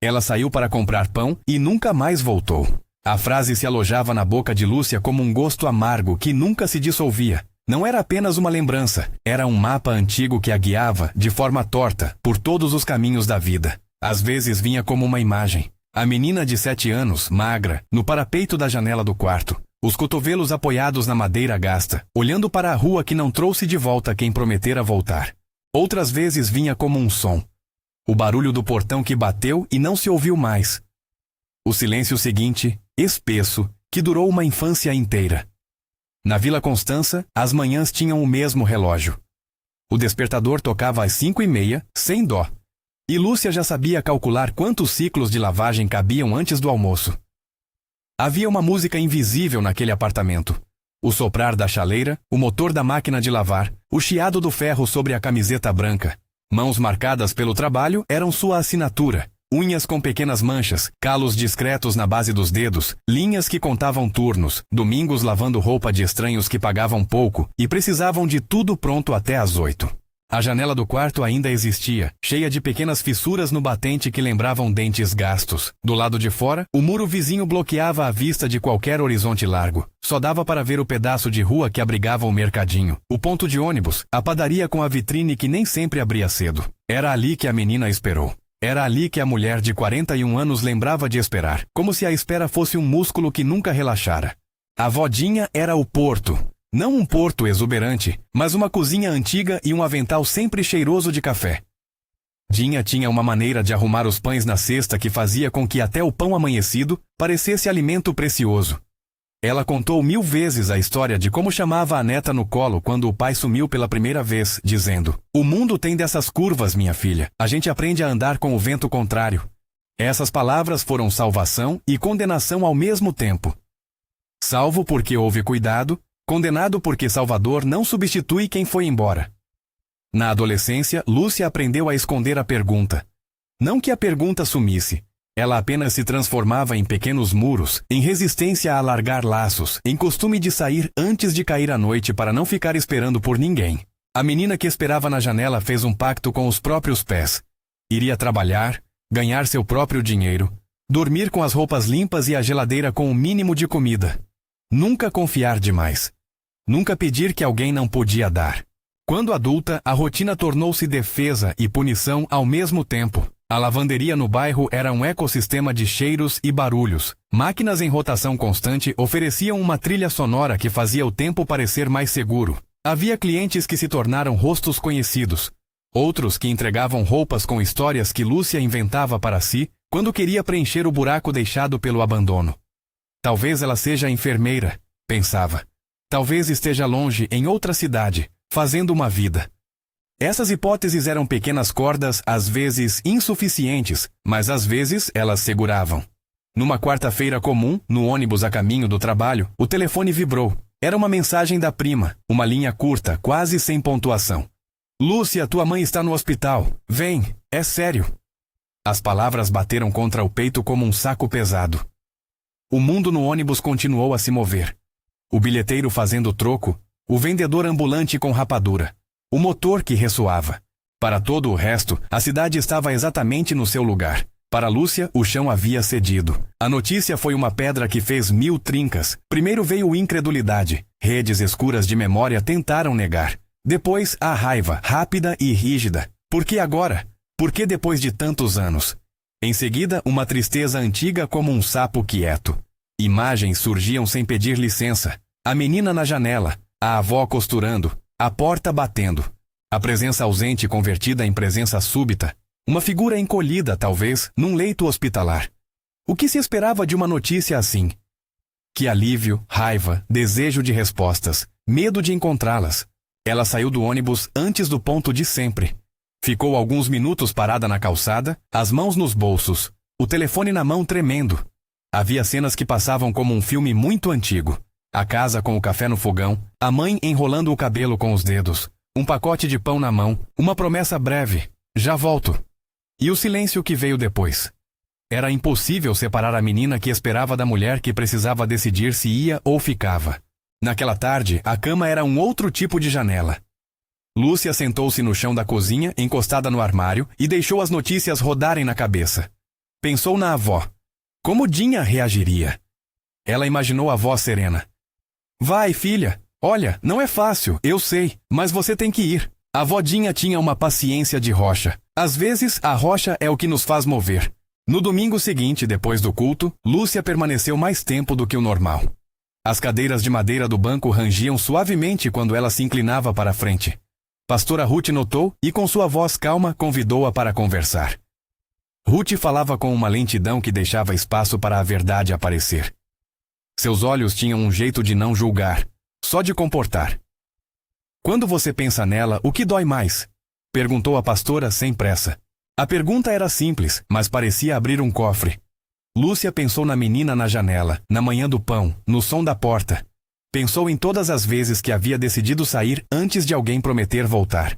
Ela saiu para comprar pão e nunca mais voltou. A frase se alojava na boca de Lúcia como um gosto amargo que nunca se dissolvia. Não era apenas uma lembrança, era um mapa antigo que a guiava, de forma torta, por todos os caminhos da vida. Às vezes vinha como uma imagem. A menina de 7 anos, magra, no parapeito da janela do quarto, os cotovelos apoiados na madeira gasta, olhando para a rua que não trouxe de volta quem prometera voltar. Outras vezes vinha como um som. O barulho do portão que bateu e não se ouviu mais. O silêncio seguinte, espesso, que durou uma infância inteira. Na Vila Constança, as manhãs tinham o mesmo relógio. O despertador tocava às 5:30, sem dó. E Lúcia já sabia calcular quantos ciclos de lavagem cabiam antes do almoço. Havia uma música invisível naquele apartamento. O soprar da chaleira, o motor da máquina de lavar, o chiado do ferro sobre a camiseta branca. Mãos marcadas pelo trabalho eram sua assinatura. Unhas com pequenas manchas, calos discretos na base dos dedos, linhas que contavam turnos, domingos lavando roupa de estranhos que pagavam pouco e precisavam de tudo pronto até às 8. A janela do quarto ainda existia, cheia de pequenas fissuras no batente que lembravam dentes gastos. Do lado de fora, o muro vizinho bloqueava a vista de qualquer horizonte largo. Só dava para ver o pedaço de rua que abrigava o mercadinho, o ponto de ônibus, a padaria com a vitrine que nem sempre abria cedo. Era ali que a menina esperou. Era ali que a mulher de 41 anos lembrava de esperar, como se a espera fosse um músculo que nunca relaxara. A vodinha era o porto. Não um porto exuberante, mas uma cozinha antiga e um avental sempre cheiroso de café. Dinha tinha uma maneira de arrumar os pães na cesta que fazia com que até o pão amanhecido parecesse alimento precioso. Ela contou 1000 vezes a história de como chamava a neta no colo quando o pai sumiu pela primeira vez, dizendo: "O mundo tem dessas curvas, minha filha. A gente aprende a andar com o vento contrário." Essas palavras foram salvação e condenação ao mesmo tempo. Salvo porque houve cuidado, condenado porque Salvador não substitui quem foi embora. Na adolescência, Lúcia aprendeu a esconder a pergunta. Não que a pergunta sumisse. Ela apenas se transformava em pequenos muros, em resistência a largar laços, em costume de sair antes de cair a noite para não ficar esperando por ninguém. A menina que esperava na janela fez um pacto com os próprios pés. Iria trabalhar, ganhar seu próprio dinheiro, dormir com as roupas limpas e a geladeira com o mínimo de comida. Nunca confiar demais. Nunca pedir que alguém não podia dar. Quando adulta, a rotina tornou-se defesa e punição ao mesmo tempo. A lavanderia no bairro era um ecossistema de cheiros e barulhos. Máquinas em rotação constante ofereciam uma trilha sonora que fazia o tempo parecer mais seguro. Havia clientes que se tornaram rostos conhecidos. Outros que entregavam roupas com histórias que Lúcia inventava para si quando queria preencher o buraco deixado pelo abandono. Talvez ela seja enfermeira, pensava. Talvez esteja longe, em outra cidade, fazendo uma vida. Essas hipóteses eram pequenas cordas, às vezes insuficientes, mas às vezes elas seguravam. Numa quarta-feira comum, no ônibus a caminho do trabalho, o telefone vibrou. Era uma mensagem da prima, uma linha curta, quase sem pontuação. "Lúcia, tua mãe está no hospital. Vem, é sério." As palavras bateram contra o peito como um saco pesado. O mundo no ônibus continuou a se mover. O bilheteiro fazendo troco, o vendedor ambulante com rapadura. O motor que ressoava. Para todo o resto, a cidade estava exatamente no seu lugar. Para Lúcia, o chão havia cedido. A notícia foi uma pedra que fez 1000 trincas. Primeiro veio incredulidade. Redes escuras de memória tentaram negar. Depois, a raiva, rápida e rígida. Por que agora? Por que depois de tantos anos? Em seguida, uma tristeza antiga como um sapo quieto. Imagens surgiam sem pedir licença. A menina na janela, a avó costurando, a porta batendo. A presença ausente convertida em presença súbita. Uma figura encolhida, talvez, num leito hospitalar. O que se esperava de uma notícia assim? Que alívio, raiva, desejo de respostas, medo de encontrá-las. Ela saiu do ônibus antes do ponto de sempre. Ficou alguns minutos parada na calçada, as mãos nos bolsos, o telefone na mão tremendo. Havia cenas que passavam como um filme muito antigo. A casa com o café no fogão, a mãe enrolando o cabelo com os dedos, um pacote de pão na mão, uma promessa breve: "Já volto." E o silêncio que veio depois. Era impossível separar a menina que esperava da mulher que precisava decidir se ia ou ficava. Naquela tarde, a cama era um outro tipo de janela. Lúcia sentou-se no chão da cozinha, encostada no armário, e deixou as notícias rodarem na cabeça. Pensou na avó. Como Dinha reagiria? Ela imaginou a voz serena. Vai, filha. Olha, não é fácil, eu sei, mas você tem que ir. A avó Dinha tinha uma paciência de rocha. Às vezes, a rocha é o que nos faz mover. No domingo seguinte, depois do culto, Lúcia permaneceu mais tempo do que o normal. As cadeiras de madeira do banco rangiam suavemente quando ela se inclinava para a frente. Pastora Ruth notou e, com sua voz calma, convidou-a para conversar. Ruth falava com uma lentidão que deixava espaço para a verdade aparecer. Seus olhos tinham um jeito de não julgar, só de comportar. Quando você pensa nela, o que dói mais? Perguntou a pastora sem pressa. A pergunta era simples, mas parecia abrir um cofre. Lúcia pensou na menina na janela, na manhã do pão, no som da porta. Pensou em todas as vezes que havia decidido sair antes de alguém prometer voltar.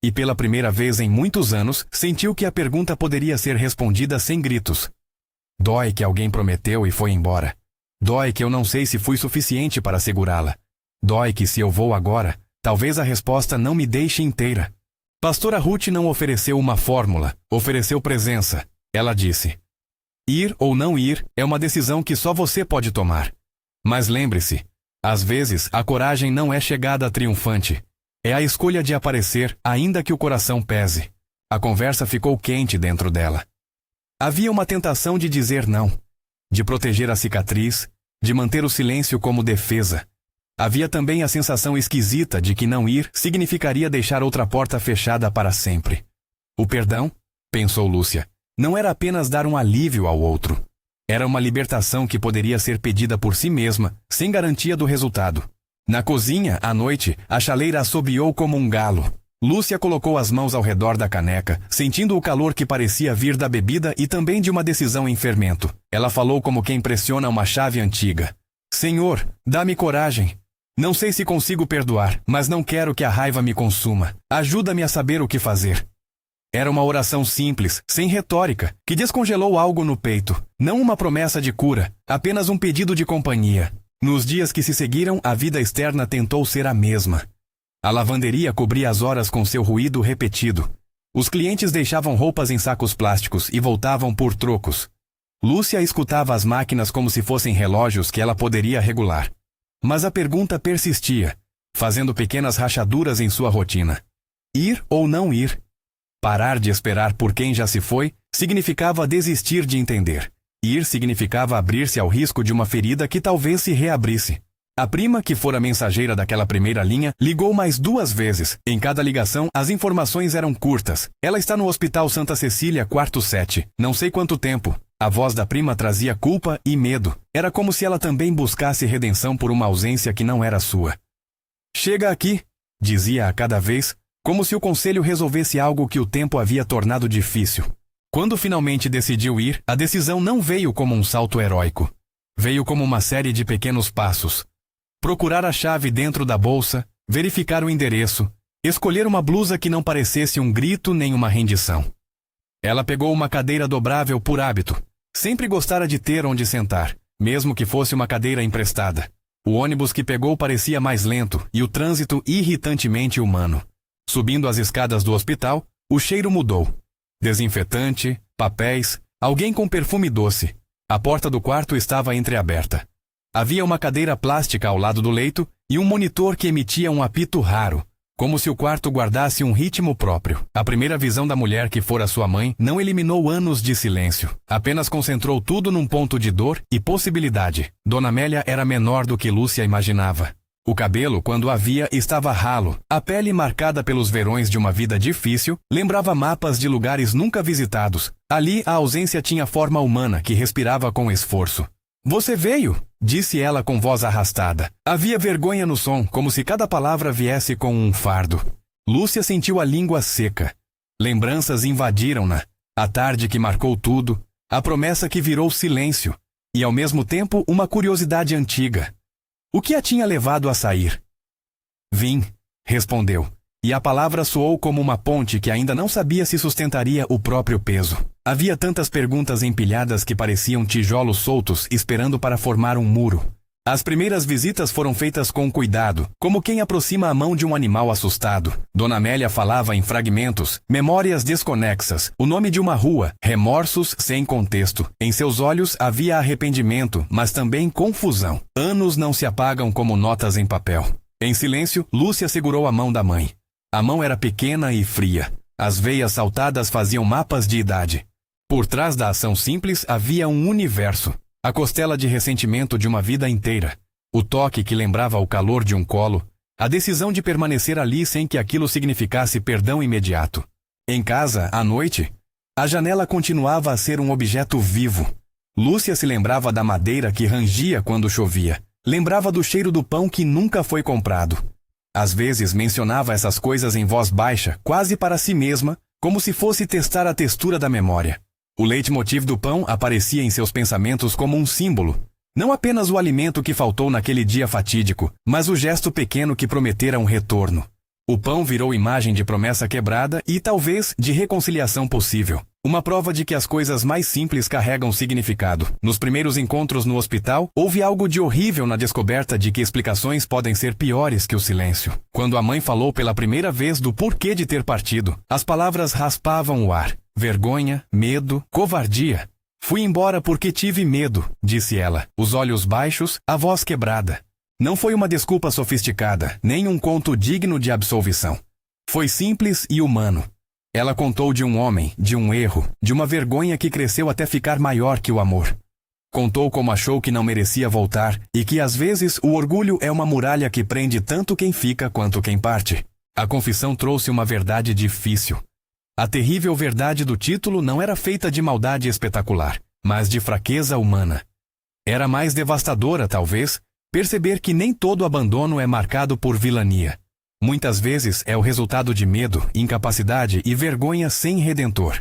E pela primeira vez em muitos anos, sentiu que a pergunta poderia ser respondida sem gritos. Dói que alguém prometeu e foi embora. Dói que eu não sei se fui suficiente para segurá-la. Dói que se eu vou agora, talvez a resposta não me deixe inteira. Pastora Ruth não ofereceu uma fórmula, ofereceu presença. Ela disse: ir ou não ir é uma decisão que só você pode tomar. Mas lembre-se, às vezes a coragem não é chegada triunfante. É a escolha de aparecer, ainda que o coração pese. A conversa ficou quente dentro dela. Havia uma tentação de dizer não, de proteger a cicatriz, de manter o silêncio como defesa. Havia também a sensação esquisita de que não ir significaria deixar outra porta fechada para sempre. O perdão, pensou Lúcia, não era apenas dar um alívio ao outro. Era uma libertação que poderia ser pedida por si mesma, sem garantia do resultado. Na cozinha, à noite, a chaleira assobiou como um galo. Lúcia colocou as mãos ao redor da caneca, sentindo o calor que parecia vir da bebida e também de uma decisão em fermento. Ela falou como quem pressiona uma chave antiga. Senhor, dá-me coragem. Não sei se consigo perdoar, mas não quero que a raiva me consuma. Ajuda-me a saber o que fazer. Era uma oração simples, sem retórica, que descongelou algo no peito. Não uma promessa de cura, apenas um pedido de companhia. Nos dias que se seguiram, a vida externa tentou ser a mesma. A lavanderia cobria as horas com seu ruído repetido. Os clientes deixavam roupas em sacos plásticos e voltavam por trocos. Lúcia escutava as máquinas como se fossem relógios que ela poderia regular. Mas a pergunta persistia, fazendo pequenas rachaduras em sua rotina. Ir ou não ir? Parar de esperar por quem já se foi significava desistir de entender. Ir significava abrir-se ao risco de uma ferida que talvez se reabrisse. A prima, que fora mensageira daquela primeira linha, ligou mais 2 vezes. Em cada ligação, as informações eram curtas. Ela está no Hospital Santa Cecília, quarto 7. Não sei quanto tempo. A voz da prima trazia culpa e medo. Era como se ela também buscasse redenção por uma ausência que não era sua. Chega aqui, dizia a cada vez, como se o conselho resolvesse algo que o tempo havia tornado difícil. Quando finalmente decidiu ir, a decisão não veio como um salto heróico. Veio como uma série de pequenos passos. Procurar a chave dentro da bolsa, verificar o endereço, escolher uma blusa que não parecesse um grito nem uma rendição. Ela pegou uma cadeira dobrável por hábito. Sempre gostara de ter onde sentar, mesmo que fosse uma cadeira emprestada. O ônibus que pegou parecia mais lento e o trânsito irritantemente humano. Subindo as escadas do hospital, o cheiro mudou. Desinfetante, papéis, alguém com perfume doce. A porta do quarto estava entreaberta. Havia uma cadeira plástica ao lado do leito e um monitor que emitia um apito raro, como se o quarto guardasse um ritmo próprio. A primeira visão da mulher que fora sua mãe não eliminou anos de silêncio, apenas concentrou tudo num ponto de dor e possibilidade. Dona Amélia era menor do que Lúcia imaginava. O cabelo, quando havia, estava ralo. A pele, marcada pelos verões de uma vida difícil, lembrava mapas de lugares nunca visitados. Ali, a ausência tinha forma humana que respirava com esforço. Você veio, disse ela com voz arrastada. Havia vergonha no som, como se cada palavra viesse com um fardo. Lúcia sentiu a língua seca. Lembranças invadiram-na. A tarde que marcou tudo, a promessa que virou silêncio, e ao mesmo tempo uma curiosidade antiga. O que a tinha levado a sair? Vim, respondeu, e a palavra soou como uma ponte que ainda não sabia se sustentaria o próprio peso. Havia tantas perguntas empilhadas que pareciam tijolos soltos esperando para formar um muro. As primeiras visitas foram feitas com cuidado, como quem aproxima a mão de um animal assustado. Dona Amélia falava em fragmentos, memórias desconexas, o nome de uma rua, remorsos sem contexto. Em seus olhos havia arrependimento, mas também confusão. Anos não se apagam como notas em papel. Em silêncio, Lúcia segurou a mão da mãe. A mão era pequena e fria. As veias saltadas faziam mapas de idade. Por trás da ação simples havia um universo. A costela de ressentimento de uma vida inteira. O toque que lembrava o calor de um colo. A decisão de permanecer ali sem que aquilo significasse perdão imediato. Em casa, à noite, a janela continuava a ser um objeto vivo. Lúcia se lembrava da madeira que rangia quando chovia. Lembrava do cheiro do pão que nunca foi comprado. Às vezes mencionava essas coisas em voz baixa, quase para si mesma, como se fosse testar a textura da memória. O leitmotiv do pão aparecia em seus pensamentos como um símbolo. Não apenas o alimento que faltou naquele dia fatídico, mas o gesto pequeno que prometera um retorno. O pão virou imagem de promessa quebrada e, talvez, de reconciliação possível. Uma prova de que as coisas mais simples carregam significado. Nos primeiros encontros no hospital, houve algo de horrível na descoberta de que explicações podem ser piores que o silêncio. Quando a mãe falou pela primeira vez do porquê de ter partido, as palavras raspavam o ar. Vergonha, medo, covardia. Fui embora porque tive medo, disse ela, os olhos baixos, a voz quebrada. Não foi uma desculpa sofisticada, nem um conto digno de absolvição. Foi simples e humano. Ela contou de um homem, de um erro, de uma vergonha que cresceu até ficar maior que o amor. Contou como achou que não merecia voltar e que às vezes o orgulho é uma muralha que prende tanto quem fica quanto quem parte. A confissão trouxe uma verdade difícil. A terrível verdade do título não era feita de maldade espetacular, mas de fraqueza humana. Era mais devastadora, talvez, perceber que nem todo abandono é marcado por vilania. Muitas vezes é o resultado de medo, incapacidade e vergonha sem redentor.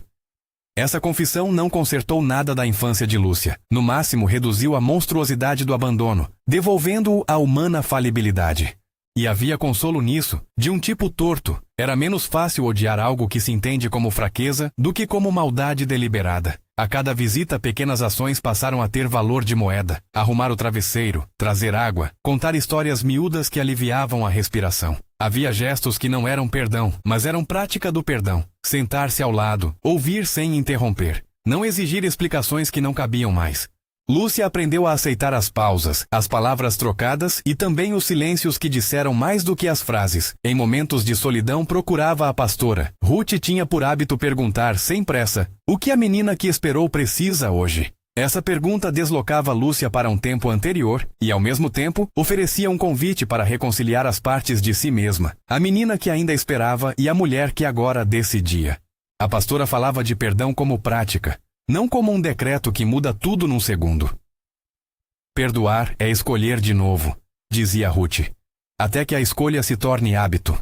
Essa confissão não consertou nada da infância de Lúcia. No máximo, reduziu a monstruosidade do abandono, devolvendo-o à humana falibilidade. E havia consolo nisso, de um tipo torto. Era menos fácil odiar algo que se entende como fraqueza do que como maldade deliberada. A cada visita, pequenas ações passaram a ter valor de moeda. Arrumar o travesseiro, trazer água, contar histórias miúdas que aliviavam a respiração. Havia gestos que não eram perdão, mas eram prática do perdão. Sentar-se ao lado, ouvir sem interromper. Não exigir explicações que não cabiam mais. Lúcia aprendeu a aceitar as pausas, as palavras trocadas e também os silêncios que disseram mais do que as frases. Em momentos de solidão procurava a pastora. Ruth tinha por hábito perguntar, sem pressa, o que a menina que esperou precisa hoje? Essa pergunta deslocava Lúcia para um tempo anterior e, ao mesmo tempo, oferecia um convite para reconciliar as partes de si mesma. A menina que ainda esperava e a mulher que agora decidia. A pastora falava de perdão como prática. Não como um decreto que muda tudo num segundo. Perdoar é escolher de novo, dizia Ruth, até que a escolha se torne hábito.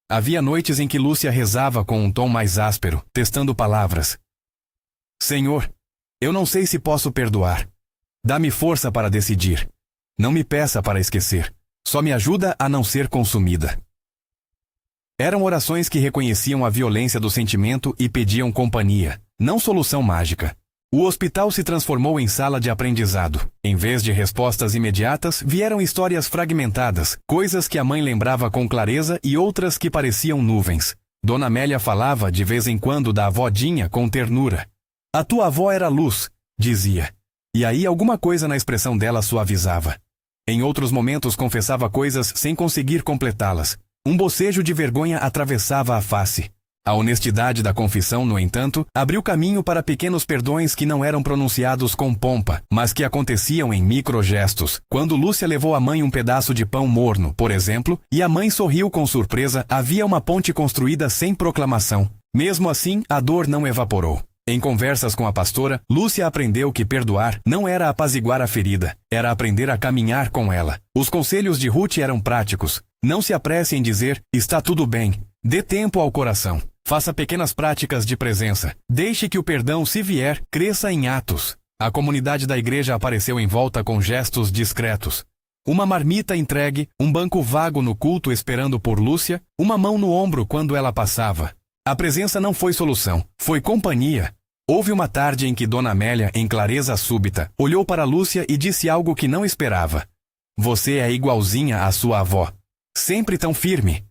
Havia noites em que Lúcia rezava com um tom mais áspero, testando palavras. Senhor, eu não sei se posso perdoar. Dá-me força para decidir. Não me peça para esquecer. Só me ajuda a não ser consumida. Eram orações que reconheciam a violência do sentimento e pediam companhia, não solução mágica. O hospital se transformou em sala de aprendizado. Em vez de respostas imediatas, vieram histórias fragmentadas, coisas que a mãe lembrava com clareza e outras que pareciam nuvens. Dona Amélia falava de vez em quando da avó Dinha com ternura. A tua avó era luz, dizia. E aí alguma coisa na expressão dela suavizava. Em outros momentos confessava coisas sem conseguir completá-las. Um bocejo de vergonha atravessava a face. A honestidade da confissão, no entanto, abriu caminho para pequenos perdões que não eram pronunciados com pompa, mas que aconteciam em microgestos. Quando Lúcia levou à mãe um pedaço de pão morno, por exemplo, e a mãe sorriu com surpresa, havia uma ponte construída sem proclamação. Mesmo assim, a dor não evaporou. Em conversas com a pastora, Lúcia aprendeu que perdoar não era apaziguar a ferida, era aprender a caminhar com ela. Os conselhos de Ruth eram práticos. Não se apresse em dizer, está tudo bem. Dê tempo ao coração. Faça pequenas práticas de presença. Deixe que o perdão, se vier, cresça em atos. A comunidade da igreja apareceu em volta com gestos discretos. Uma marmita entregue, um banco vago no culto esperando por Lúcia, uma mão no ombro quando ela passava. A presença não foi solução, foi companhia. Houve uma tarde em que Dona Amélia, em clareza súbita, olhou para Lúcia e disse algo que não esperava. Você é igualzinha à sua avó. Sempre tão firme.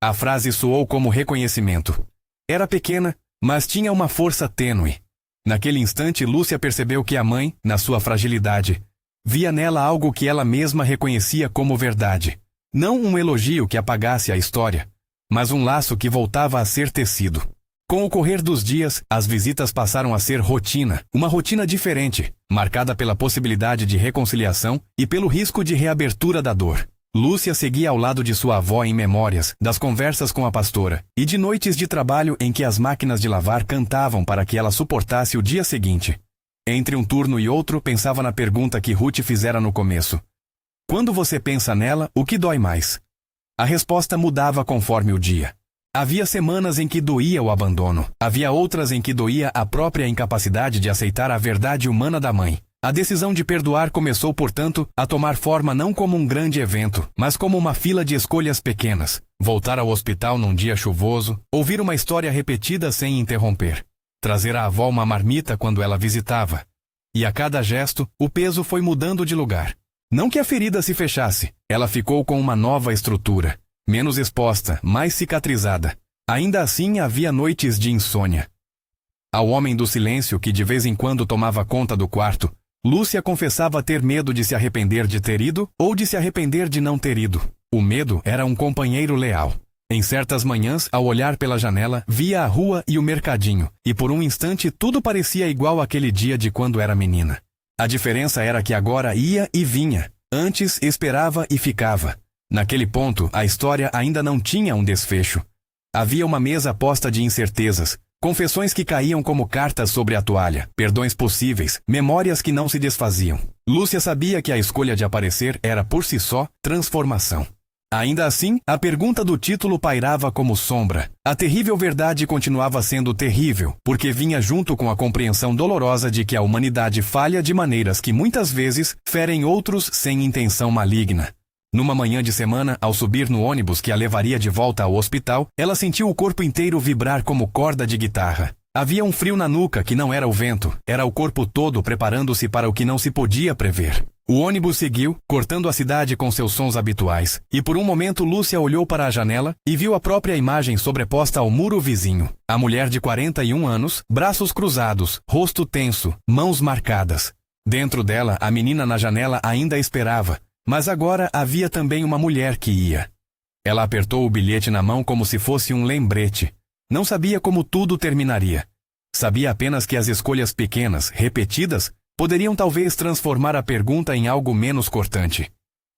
A frase soou como reconhecimento. Era pequena, mas tinha uma força tênue. Naquele instante, Lúcia percebeu que a mãe, na sua fragilidade, via nela algo que ela mesma reconhecia como verdade. Não um elogio que apagasse a história, mas um laço que voltava a ser tecido. Com o correr dos dias, as visitas passaram a ser rotina, uma rotina diferente, marcada pela possibilidade de reconciliação e pelo risco de reabertura da dor. Lúcia seguia ao lado de sua avó em memórias, das conversas com a pastora, e de noites de trabalho em que as máquinas de lavar cantavam para que ela suportasse o dia seguinte. Entre um turno e outro, pensava na pergunta que Ruth fizera no começo. Quando você pensa nela, o que dói mais? A resposta mudava conforme o dia. Havia semanas em que doía o abandono, havia outras em que doía a própria incapacidade de aceitar a verdade humana da mãe. A decisão de perdoar começou, portanto, a tomar forma não como um grande evento, mas como uma fila de escolhas pequenas. Voltar ao hospital num dia chuvoso, ouvir uma história repetida sem interromper, trazer à avó uma marmita quando ela visitava. E a cada gesto, o peso foi mudando de lugar. Não que a ferida se fechasse, ela ficou com uma nova estrutura, menos exposta, mais cicatrizada. Ainda assim havia noites de insônia. Ao homem do silêncio que de vez em quando tomava conta do quarto, Lúcia confessava ter medo de se arrepender de ter ido ou de se arrepender de não ter ido. O medo era um companheiro leal. Em certas manhãs, ao olhar pela janela, via a rua e o mercadinho, e por um instante tudo parecia igual àquele dia de quando era menina. A diferença era que agora ia e vinha. Antes esperava e ficava. Naquele ponto, a história ainda não tinha um desfecho. Havia uma mesa posta de incertezas, confessões que caíam como cartas sobre a toalha, perdões possíveis, memórias que não se desfaziam. Lúcia sabia que a escolha de aparecer era por si só transformação. Ainda assim, a pergunta do título pairava como sombra. A terrível verdade continuava sendo terrível, porque vinha junto com a compreensão dolorosa de que a humanidade falha de maneiras que muitas vezes ferem outros sem intenção maligna. Numa manhã de semana, ao subir no ônibus que a levaria de volta ao hospital, ela sentiu o corpo inteiro vibrar como corda de guitarra. Havia um frio na nuca que não era o vento, era o corpo todo preparando-se para o que não se podia prever. O ônibus seguiu, cortando a cidade com seus sons habituais, e por um momento Lúcia olhou para a janela e viu a própria imagem sobreposta ao muro vizinho. A mulher de 41 anos, braços cruzados, rosto tenso, mãos marcadas. Dentro dela, a menina na janela ainda esperava, mas agora havia também uma mulher que ia. Ela apertou o bilhete na mão como se fosse um lembrete. Não sabia como tudo terminaria. Sabia apenas que as escolhas pequenas, repetidas, poderiam talvez transformar a pergunta em algo menos cortante.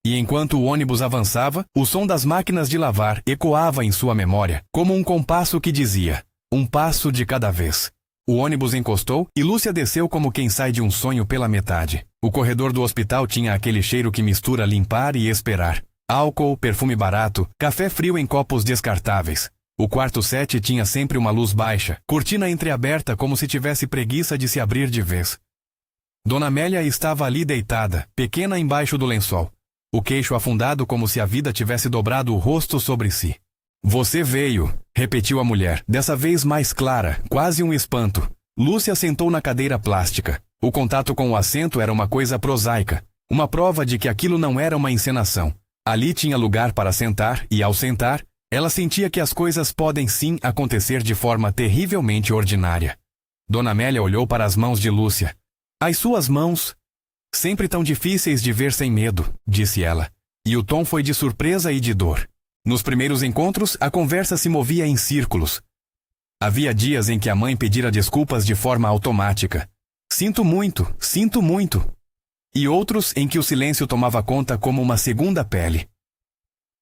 E enquanto o ônibus avançava, o som das máquinas de lavar ecoava em sua memória, como um compasso que dizia, um passo de cada vez. O ônibus encostou e Lúcia desceu como quem sai de um sonho pela metade. O corredor do hospital tinha aquele cheiro que mistura limpar e esperar. Álcool, perfume barato, café frio em copos descartáveis. O quarto 7 tinha sempre uma luz baixa, cortina entreaberta como se tivesse preguiça de se abrir de vez. Dona Amélia estava ali deitada, pequena embaixo do lençol. O queixo afundado como se a vida tivesse dobrado o rosto sobre si. Você veio, repetiu a mulher, dessa vez mais clara, quase um espanto. Lúcia sentou na cadeira plástica. O contato com o assento era uma coisa prosaica, uma prova de que aquilo não era uma encenação. Ali tinha lugar para sentar, e ao sentar, ela sentia que as coisas podem sim acontecer de forma terrivelmente ordinária. Dona Amélia olhou para as mãos de Lúcia. As suas mãos, sempre tão difíceis de ver sem medo, disse ela, e o tom foi de surpresa e de dor. Nos primeiros encontros, a conversa se movia em círculos. Havia dias em que a mãe pedira desculpas de forma automática. Sinto muito, sinto muito. E outros em que o silêncio tomava conta como uma segunda pele.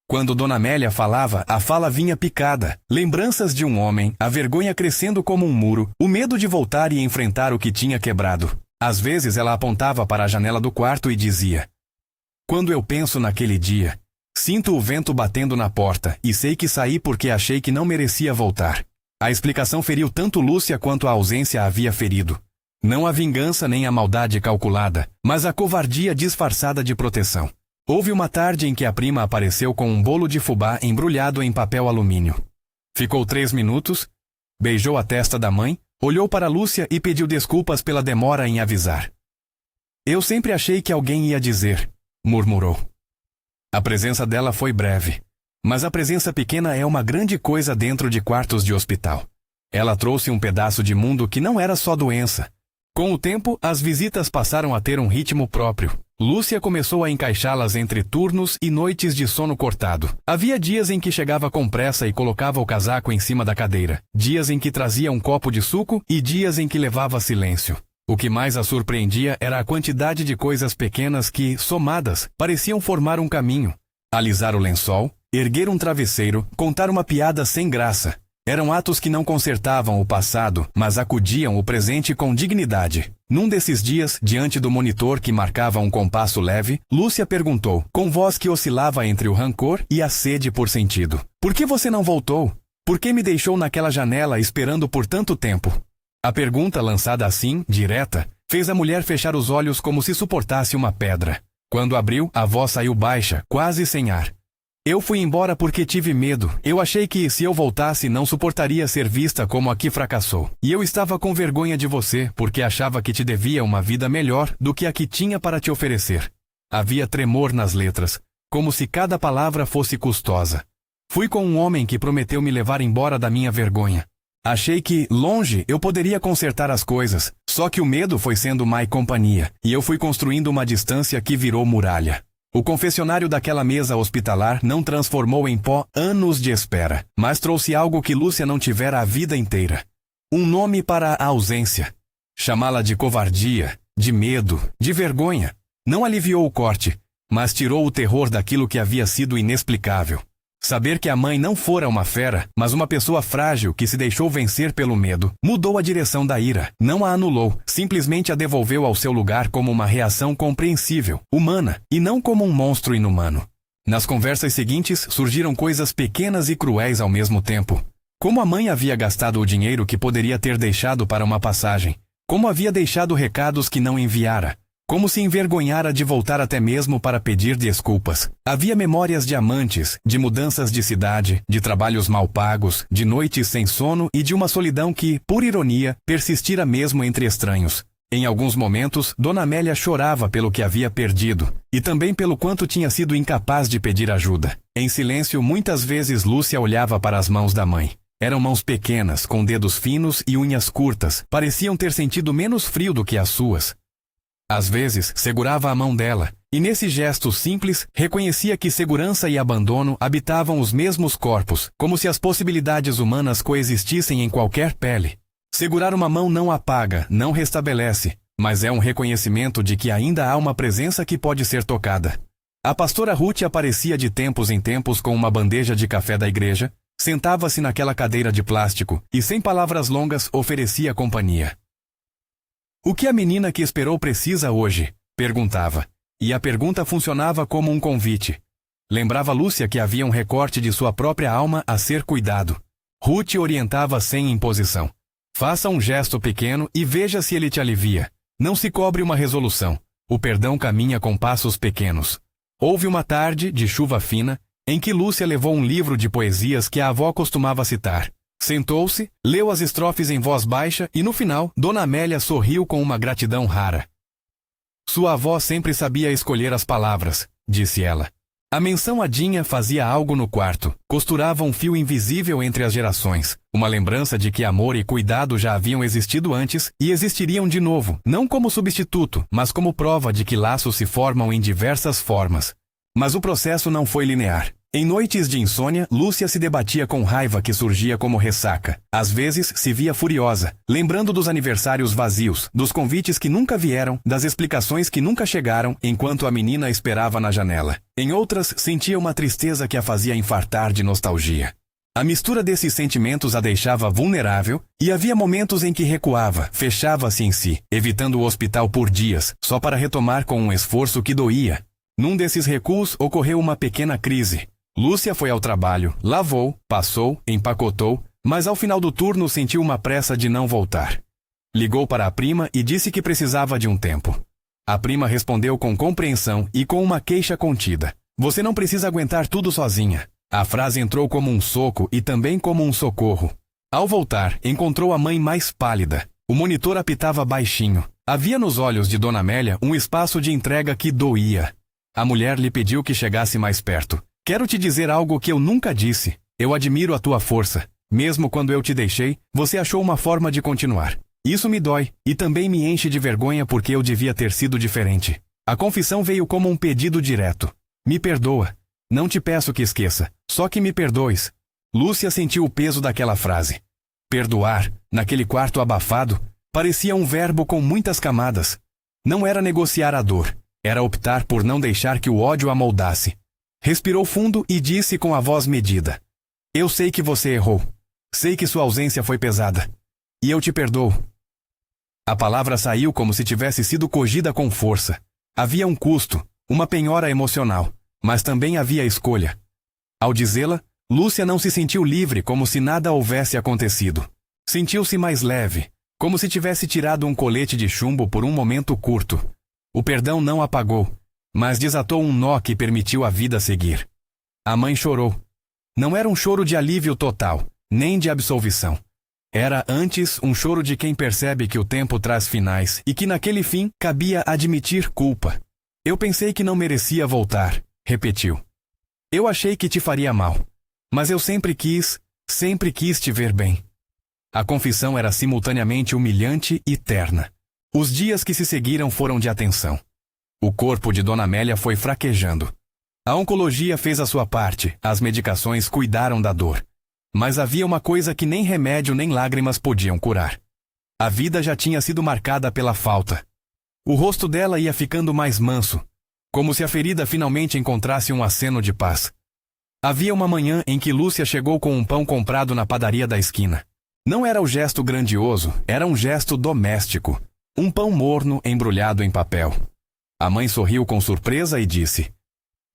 Quando Dona Amélia falava, a fala vinha picada. Lembranças de um homem, a vergonha crescendo como um muro, o medo de voltar e enfrentar o que tinha quebrado. Às vezes ela apontava para a janela do quarto e dizia: quando eu penso naquele dia, sinto o vento batendo na porta e sei que saí porque achei que não merecia voltar. A explicação feriu tanto Lúcia quanto a ausência a havia ferido. Não a vingança nem a maldade calculada, mas a covardia disfarçada de proteção. Houve uma tarde em que a prima apareceu com um bolo de fubá embrulhado em papel alumínio. Ficou 3 minutos, beijou a testa da mãe, olhou para Lúcia e pediu desculpas pela demora em avisar. Eu sempre achei que alguém ia dizer, murmurou. A presença dela foi breve. Mas a presença pequena é uma grande coisa dentro de quartos de hospital. Ela trouxe um pedaço de mundo que não era só doença. Com o tempo, as visitas passaram a ter um ritmo próprio. Lúcia começou a encaixá-las entre turnos e noites de sono cortado. Havia dias em que chegava com pressa e colocava o casaco em cima da cadeira. Dias em que trazia um copo de suco e dias em que levava silêncio. O que mais a surpreendia era a quantidade de coisas pequenas que, somadas, pareciam formar um caminho. Alisar o lençol, erguer um travesseiro, contar uma piada sem graça. Eram atos que não consertavam o passado, mas acudiam o presente com dignidade. Num desses dias, diante do monitor que marcava um compasso leve, Lúcia perguntou, com voz que oscilava entre o rancor e a sede por sentido. Por que você não voltou? Por que me deixou naquela janela esperando por tanto tempo? A pergunta, lançada assim, direta, fez a mulher fechar os olhos como se suportasse uma pedra. Quando abriu, a voz saiu baixa, quase sem ar. Eu fui embora porque tive medo. Eu achei que, se eu voltasse, não suportaria ser vista como a que fracassou. E eu estava com vergonha de você, porque achava que te devia uma vida melhor do que a que tinha para te oferecer. Havia tremor nas letras, como se cada palavra fosse custosa. Fui com um homem que prometeu me levar embora da minha vergonha. Achei que, longe, eu poderia consertar as coisas, só que o medo foi sendo má companhia, e eu fui construindo uma distância que virou muralha. O confessionário daquela mesa hospitalar não transformou em pó anos de espera, mas trouxe algo que Lúcia não tivera a vida inteira. Um nome para a ausência. Chamá-la de covardia, de medo, de vergonha. Não aliviou o corte, mas tirou o terror daquilo que havia sido inexplicável. Saber que a mãe não fora uma fera, mas uma pessoa frágil que se deixou vencer pelo medo, mudou a direção da ira. Não a anulou, simplesmente a devolveu ao seu lugar como uma reação compreensível, humana, e não como um monstro inumano. Nas conversas seguintes, surgiram coisas pequenas e cruéis ao mesmo tempo. Como a mãe havia gastado o dinheiro que poderia ter deixado para uma passagem. Como havia deixado recados que não enviara. Como se envergonhara de voltar até mesmo para pedir desculpas. Havia memórias de amantes, de mudanças de cidade, de trabalhos mal pagos, de noites sem sono e de uma solidão que, por ironia, persistira mesmo entre estranhos. Em alguns momentos, Dona Amélia chorava pelo que havia perdido, e também pelo quanto tinha sido incapaz de pedir ajuda. Em silêncio, muitas vezes Lúcia olhava para as mãos da mãe. Eram mãos pequenas, com dedos finos e unhas curtas, pareciam ter sentido menos frio do que as suas. Às vezes, segurava a mão dela, e nesse gesto simples, reconhecia que segurança e abandono habitavam os mesmos corpos, como se as possibilidades humanas coexistissem em qualquer pele. Segurar uma mão não apaga, não restabelece, mas é um reconhecimento de que ainda há uma presença que pode ser tocada. A pastora Ruth aparecia de tempos em tempos com uma bandeja de café da igreja, sentava-se naquela cadeira de plástico e, sem palavras longas, oferecia companhia. O que a menina que esperou precisa hoje? Perguntava. E a pergunta funcionava como um convite. Lembrava Lúcia que havia um recorte de sua própria alma a ser cuidado. Ruth orientava sem imposição. Faça um gesto pequeno e veja se ele te alivia. Não se cobre uma resolução. O perdão caminha com passos pequenos. Houve uma tarde, de chuva fina, em que Lúcia levou um livro de poesias que a avó costumava citar. Sentou-se, leu as estrofes em voz baixa e, no final, Dona Amélia sorriu com uma gratidão rara. Sua avó sempre sabia escolher as palavras, disse ela. A menção a Dinha fazia algo no quarto, costurava um fio invisível entre as gerações, uma lembrança de que amor e cuidado já haviam existido antes e existiriam de novo, não como substituto, mas como prova de que laços se formam em diversas formas. Mas o processo não foi linear. Em noites de insônia, Lúcia se debatia com raiva que surgia como ressaca. Às vezes, se via furiosa, lembrando dos aniversários vazios, dos convites que nunca vieram, das explicações que nunca chegaram, enquanto a menina esperava na janela. Em outras, sentia uma tristeza que a fazia infartar de nostalgia. A mistura desses sentimentos a deixava vulnerável, e havia momentos em que recuava, fechava-se em si, evitando o hospital por dias, só para retomar com um esforço que doía. Num desses recuos, ocorreu uma pequena crise. Lúcia foi ao trabalho, lavou, passou, empacotou, mas ao final do turno sentiu uma pressa de não voltar. Ligou para a prima e disse que precisava de um tempo. A prima respondeu com compreensão e com uma queixa contida. Você não precisa aguentar tudo sozinha. A frase entrou como um soco e também como um socorro. Ao voltar, encontrou a mãe mais pálida. O monitor apitava baixinho. Havia nos olhos de Dona Amélia um espaço de entrega que doía. A mulher lhe pediu que chegasse mais perto. Quero te dizer algo que eu nunca disse. Eu admiro a tua força. Mesmo quando eu te deixei, você achou uma forma de continuar. Isso me dói, e também me enche de vergonha porque eu devia ter sido diferente. A confissão veio como um pedido direto. Me perdoa. Não te peço que esqueça, só que me perdoes. Lúcia sentiu o peso daquela frase. Perdoar, naquele quarto abafado, parecia um verbo com muitas camadas. Não era negociar a dor, era optar por não deixar que o ódio a moldasse. Respirou fundo e disse com a voz medida: Eu sei que você errou. Sei que sua ausência foi pesada. E eu te perdoo. A palavra saiu como se tivesse sido cogida com força. Havia um custo, uma penhora emocional, mas também havia escolha. Ao dizê-la, Lúcia não se sentiu livre como se nada houvesse acontecido. Sentiu-se mais leve, como se tivesse tirado um colete de chumbo por um momento curto. O perdão não apagou, mas desatou um nó que permitiu a vida seguir. A mãe chorou. Não era um choro de alívio total, nem de absolvição. Era antes um choro de quem percebe que o tempo traz finais e que naquele fim cabia admitir culpa. Eu pensei que não merecia voltar, repetiu. Eu achei que te faria mal. Mas eu sempre quis te ver bem. A confissão era simultaneamente humilhante e terna. Os dias que se seguiram foram de atenção. O corpo de Dona Amélia foi fraquejando. A oncologia fez a sua parte, as medicações cuidaram da dor. Mas havia uma coisa que nem remédio nem lágrimas podiam curar. A vida já tinha sido marcada pela falta. O rosto dela ia ficando mais manso, como se a ferida finalmente encontrasse um aceno de paz. Havia uma manhã em que Lúcia chegou com um pão comprado na padaria da esquina. Não era o gesto grandioso, era um gesto doméstico. Um pão morno embrulhado em papel. A mãe sorriu com surpresa e disse: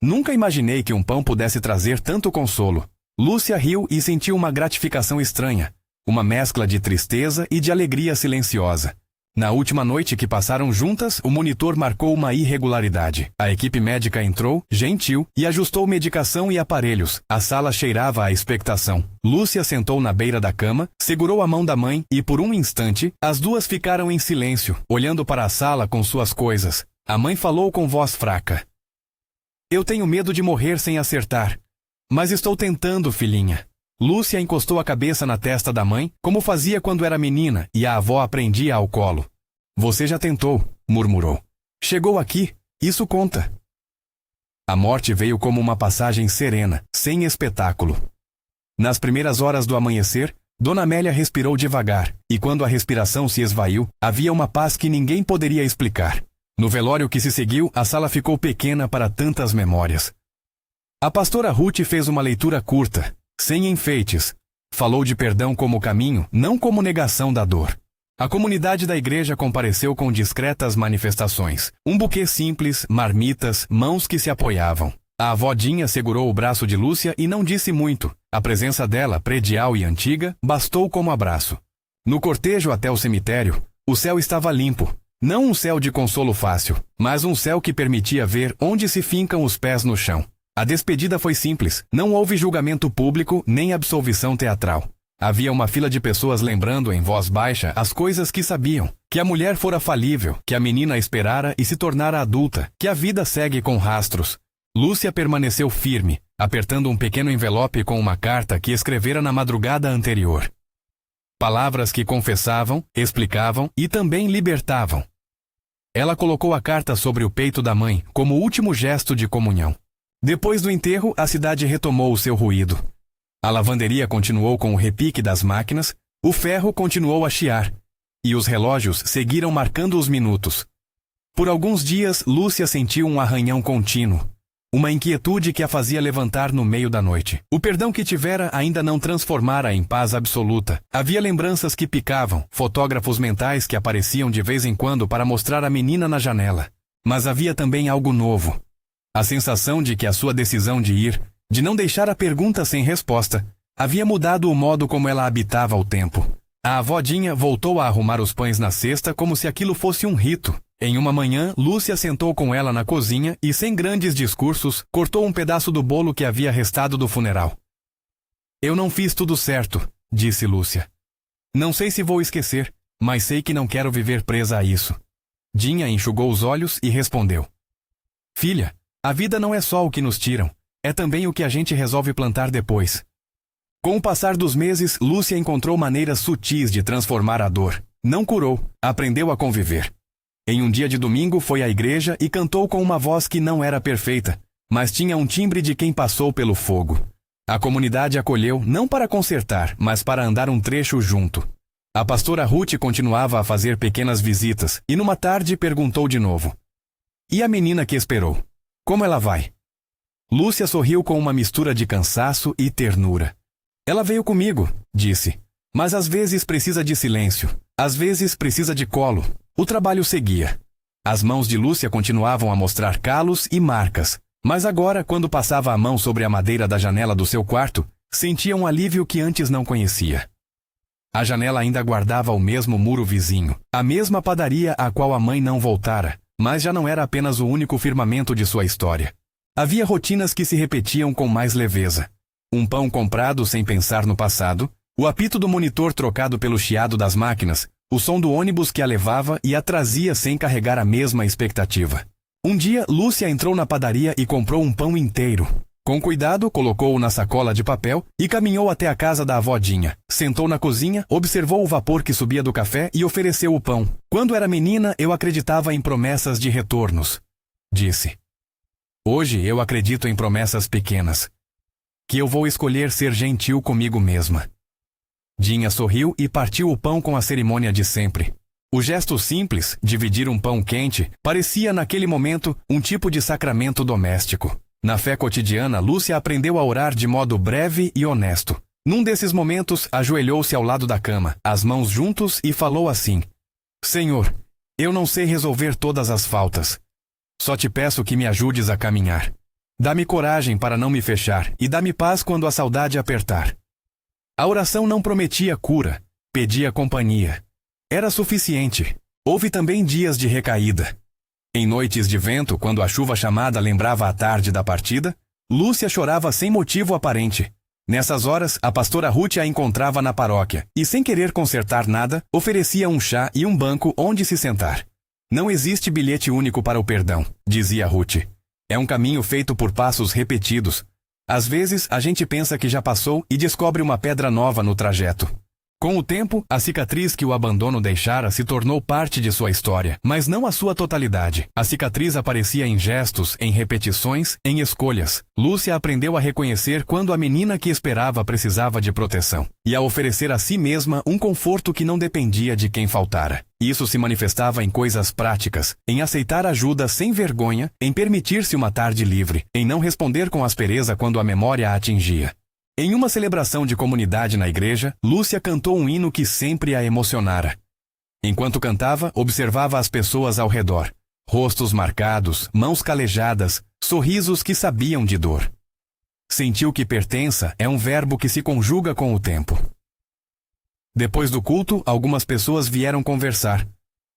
Nunca imaginei que um pão pudesse trazer tanto consolo. Lúcia riu e sentiu uma gratificação estranha, uma mescla de tristeza e de alegria silenciosa. Na última noite que passaram juntas, o monitor marcou uma irregularidade. A equipe médica entrou, gentil, e ajustou medicação e aparelhos. A sala cheirava a expectação. Lúcia sentou na beira da cama, segurou a mão da mãe e, por um instante, as duas ficaram em silêncio, olhando para a sala com suas coisas. A mãe falou com voz fraca: Eu tenho medo de morrer sem acertar. Mas estou tentando, filhinha. Lúcia encostou a cabeça na testa da mãe, como fazia quando era menina, e a avó a prendia ao colo. Você já tentou, murmurou. Chegou aqui, isso conta. A morte veio como uma passagem serena, sem espetáculo. Nas primeiras horas do amanhecer, Dona Amélia respirou devagar, e quando a respiração se esvaiu, havia uma paz que ninguém poderia explicar. No velório que se seguiu, a sala ficou pequena para tantas memórias. A pastora Ruth fez uma leitura curta, sem enfeites. Falou de perdão como caminho, não como negação da dor. A comunidade da igreja compareceu com discretas manifestações. Um buquê simples, marmitas, mãos que se apoiavam. A avó Dinha segurou o braço de Lúcia e não disse muito. A presença dela, predial e antiga, bastou como abraço. No cortejo até o cemitério, o céu estava limpo. Não um céu de consolo fácil, mas um céu que permitia ver onde se fincam os pés no chão. A despedida foi simples, não houve julgamento público nem absolvição teatral. Havia uma fila de pessoas lembrando em voz baixa as coisas que sabiam, que a mulher fora falível, que a menina esperara e se tornara adulta, que a vida segue com rastros. Lúcia permaneceu firme, apertando um pequeno envelope com uma carta que escrevera na madrugada anterior. Palavras que confessavam, explicavam e também libertavam. Ela colocou a carta sobre o peito da mãe como último gesto de comunhão. Depois do enterro, a cidade retomou o seu ruído. A lavanderia continuou com o repique das máquinas, o ferro continuou a chiar, e os relógios seguiram marcando os minutos. Por alguns dias, Lúcia sentiu um arranhão contínuo, uma inquietude que a fazia levantar no meio da noite. O perdão que tivera ainda não transformara em paz absoluta. Havia lembranças que picavam, fotógrafos mentais que apareciam de vez em quando para mostrar a menina na janela. Mas havia também algo novo. A sensação de que a sua decisão de ir, de não deixar a pergunta sem resposta, havia mudado o modo como ela habitava o tempo. A avó Dinha voltou a arrumar os pães na cesta como se aquilo fosse um rito. Em uma manhã, Lúcia sentou com ela na cozinha e, sem grandes discursos, cortou um pedaço do bolo que havia restado do funeral. Eu não fiz tudo certo, disse Lúcia. Não sei se vou esquecer, mas sei que não quero viver presa a isso. Dinha enxugou os olhos e respondeu. Filha, A vida não é só o que nos tiram, é também o que a gente resolve plantar depois. Com o passar dos meses, Lúcia encontrou maneiras sutis de transformar a dor. Não curou, aprendeu a conviver. Em um dia de domingo foi à igreja e cantou com uma voz que não era perfeita, mas tinha um timbre de quem passou pelo fogo. A comunidade acolheu não para consertar, mas para andar um trecho junto. A pastora Ruth continuava a fazer pequenas visitas e numa tarde perguntou de novo: "E a menina que esperou? Como ela vai?" Lúcia sorriu com uma mistura de cansaço e ternura. "Ela veio comigo", disse, "mas às vezes precisa de silêncio, às vezes precisa de colo." O trabalho seguia. As mãos de Lúcia continuavam a mostrar calos e marcas, mas agora, quando passava a mão sobre a madeira da janela do seu quarto, sentia um alívio que antes não conhecia. A janela ainda guardava o mesmo muro vizinho, a mesma padaria à qual a mãe não voltara, mas já não era apenas o único firmamento de sua história. Havia rotinas que se repetiam com mais leveza. Um pão comprado sem pensar no passado, o apito do monitor trocado pelo chiado das máquinas, o som do ônibus que a levava e a trazia sem carregar a mesma expectativa. Um dia, Lúcia entrou na padaria e comprou um pão inteiro. Com cuidado, colocou-o na sacola de papel e caminhou até a casa da avó Dinha. Sentou na cozinha, observou o vapor que subia do café e ofereceu o pão. "Quando era menina, eu acreditava em promessas de retornos", disse. "Hoje eu acredito em promessas pequenas. Que eu vou escolher ser gentil comigo mesma." Dinha sorriu e partiu o pão com a cerimônia de sempre. O gesto simples, dividir um pão quente, parecia naquele momento um tipo de sacramento doméstico. Na fé cotidiana, Lúcia aprendeu a orar de modo breve e honesto. Num desses momentos, ajoelhou-se ao lado da cama, as mãos juntos e falou assim: "Senhor, eu não sei resolver todas as faltas. Só te peço que me ajudes a caminhar. Dá-me coragem para não me fechar e dá-me paz quando a saudade apertar." A oração não prometia cura, pedia companhia. Era suficiente. Houve também dias de recaída. Em noites de vento, quando a chuva chamada lembrava a tarde da partida, Lúcia chorava sem motivo aparente. Nessas horas, a pastora Ruth a encontrava na paróquia e, sem querer consertar nada, oferecia um chá e um banco onde se sentar. "Não existe bilhete único para o perdão", dizia Ruth. "É um caminho feito por passos repetidos. Às vezes, a gente pensa que já passou e descobre uma pedra nova no trajeto." Com o tempo, a cicatriz que o abandono deixara se tornou parte de sua história, mas não a sua totalidade. A cicatriz aparecia em gestos, em repetições, em escolhas. Lúcia aprendeu a reconhecer quando a menina que esperava precisava de proteção, e a oferecer a si mesma um conforto que não dependia de quem faltara. Isso se manifestava em coisas práticas, em aceitar ajuda sem vergonha, em permitir-se uma tarde livre, em não responder com aspereza quando a memória a atingia. Em uma celebração de comunidade na igreja, Lúcia cantou um hino que sempre a emocionara. Enquanto cantava, observava as pessoas ao redor. Rostos marcados, mãos calejadas, sorrisos que sabiam de dor. Sentiu que pertença é um verbo que se conjuga com o tempo. Depois do culto, algumas pessoas vieram conversar.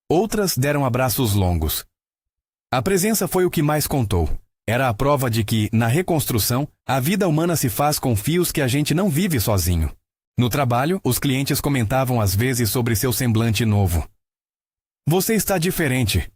Outras deram abraços longos. A presença foi o que mais contou. Era a prova de que, na reconstrução, a vida humana se faz com fios que a gente não vive sozinho. No trabalho, os clientes comentavam às vezes sobre seu semblante novo. "Você está diferente",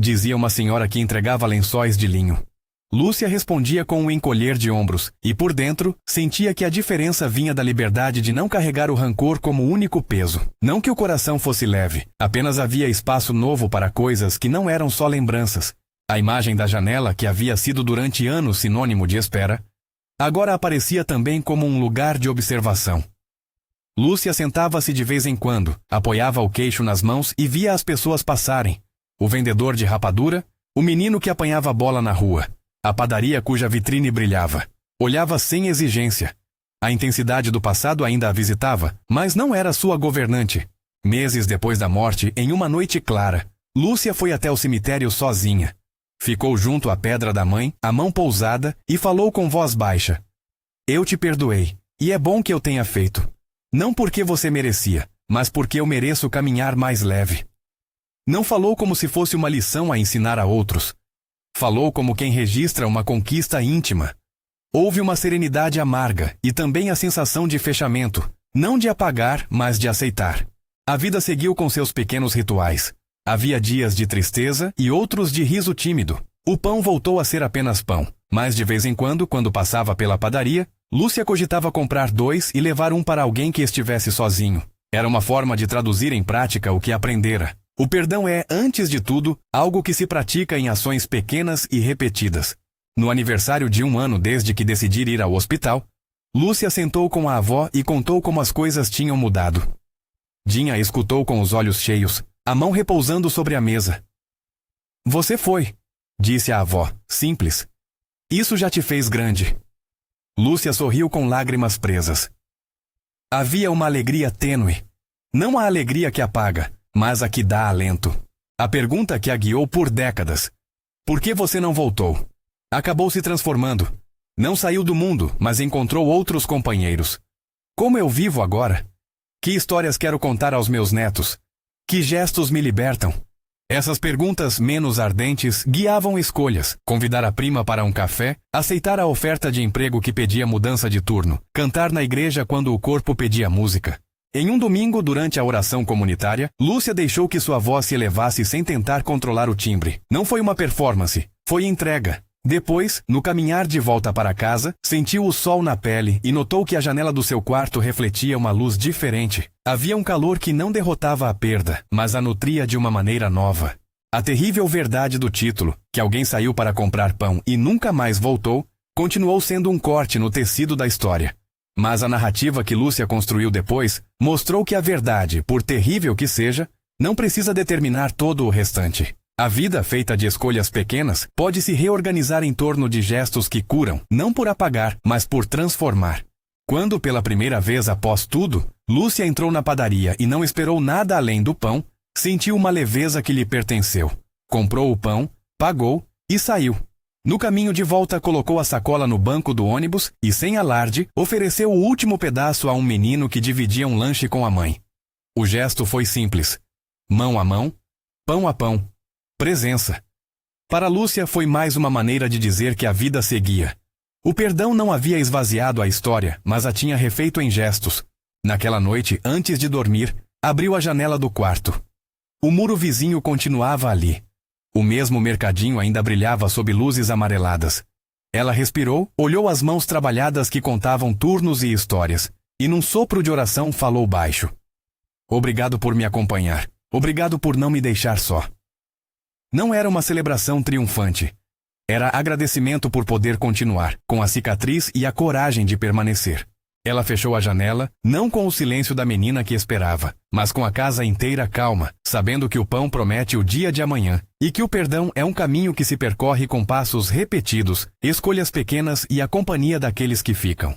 dizia uma senhora que entregava lençóis de linho. Lúcia respondia com um encolher de ombros, e por dentro, sentia que a diferença vinha da liberdade de não carregar o rancor como único peso. Não que o coração fosse leve, apenas havia espaço novo para coisas que não eram só lembranças. A imagem da janela, que havia sido durante anos sinônimo de espera, agora aparecia também como um lugar de observação. Lúcia sentava-se de vez em quando, apoiava o queixo nas mãos e via as pessoas passarem. O vendedor de rapadura, o menino que apanhava bola na rua, a padaria cuja vitrine brilhava. Olhava sem exigência. A intensidade do passado ainda a visitava, mas não era sua governante. Meses depois da morte, em uma noite clara, Lúcia foi até o cemitério sozinha. Ficou junto à pedra da mãe, a mão pousada, e falou com voz baixa: "Eu te perdoei, e é bom que eu tenha feito. Não porque você merecia, mas porque eu mereço caminhar mais leve." Não falou como se fosse uma lição a ensinar a outros. Falou como quem registra uma conquista íntima. Houve uma serenidade amarga e também a sensação de fechamento, não de apagar, mas de aceitar. A vida seguiu com seus pequenos rituais. Havia dias de tristeza e outros de riso tímido. O pão voltou a ser apenas pão, mas de vez em quando passava pela padaria, Lúcia cogitava comprar 2 e levar um para alguém que estivesse sozinho. Era uma forma de traduzir em prática o que aprendera. O perdão é, antes de tudo, algo que se pratica em ações pequenas e repetidas. No aniversário de 1 ano desde que decidir ir ao hospital, Lúcia sentou com a avó e contou como as coisas tinham mudado. Dinha escutou com os olhos cheios, a mão repousando sobre a mesa. Você foi, disse a avó, simples. Isso já te fez grande. Lúcia sorriu com lágrimas presas. Havia uma alegria tênue. Não a alegria que apaga, mas a que dá alento. A pergunta que a guiou por décadas. Por que você não voltou? Acabou se transformando. Não saiu do mundo, mas encontrou outros companheiros. Como eu vivo agora? Que histórias quero contar aos meus netos? Que gestos me libertam? Essas perguntas menos ardentes guiavam escolhas. Convidar a prima para um café, aceitar a oferta de emprego que pedia mudança de turno, cantar na igreja quando o corpo pedia música. Em um domingo, durante a oração comunitária, Lúcia deixou que sua voz se elevasse sem tentar controlar o timbre. Não foi uma performance, foi entrega. Depois, no caminhar de volta para casa, sentiu o sol na pele e notou que a janela do seu quarto refletia uma luz diferente. Havia um calor que não derrotava a perda, mas a nutria de uma maneira nova. A terrível verdade do título, que alguém saiu para comprar pão e nunca mais voltou, continuou sendo um corte no tecido da história. Mas a narrativa que Lúcia construiu depois mostrou que a verdade, por terrível que seja, não precisa determinar todo o restante. A vida, feita de escolhas pequenas, pode se reorganizar em torno de gestos que curam, não por apagar, mas por transformar. Quando, pela primeira vez após tudo, Lúcia entrou na padaria e não esperou nada além do pão, sentiu uma leveza que lhe pertenceu. Comprou o pão, pagou e saiu. No caminho de volta, colocou a sacola no banco do ônibus e, sem alarde, ofereceu o último pedaço a um menino que dividia um lanche com a mãe. O gesto foi simples. Mão a mão, pão a pão. Presença. Para Lúcia foi mais uma maneira de dizer que a vida seguia. O perdão não havia esvaziado a história, mas a tinha refeito em gestos. Naquela noite, antes de dormir, abriu a janela do quarto. O muro vizinho continuava ali. O mesmo mercadinho ainda brilhava sob luzes amareladas. Ela respirou, olhou as mãos trabalhadas que contavam turnos e histórias, e num sopro de oração falou baixo. Obrigado por me acompanhar. Obrigado por não me deixar só. Não era uma celebração triunfante. Era agradecimento por poder continuar, com a cicatriz e a coragem de permanecer. Ela fechou a janela, não com o silêncio da menina que esperava, mas com a casa inteira calma, sabendo que o pão promete o dia de amanhã, e que o perdão é um caminho que se percorre com passos repetidos, escolhas pequenas e a companhia daqueles que ficam.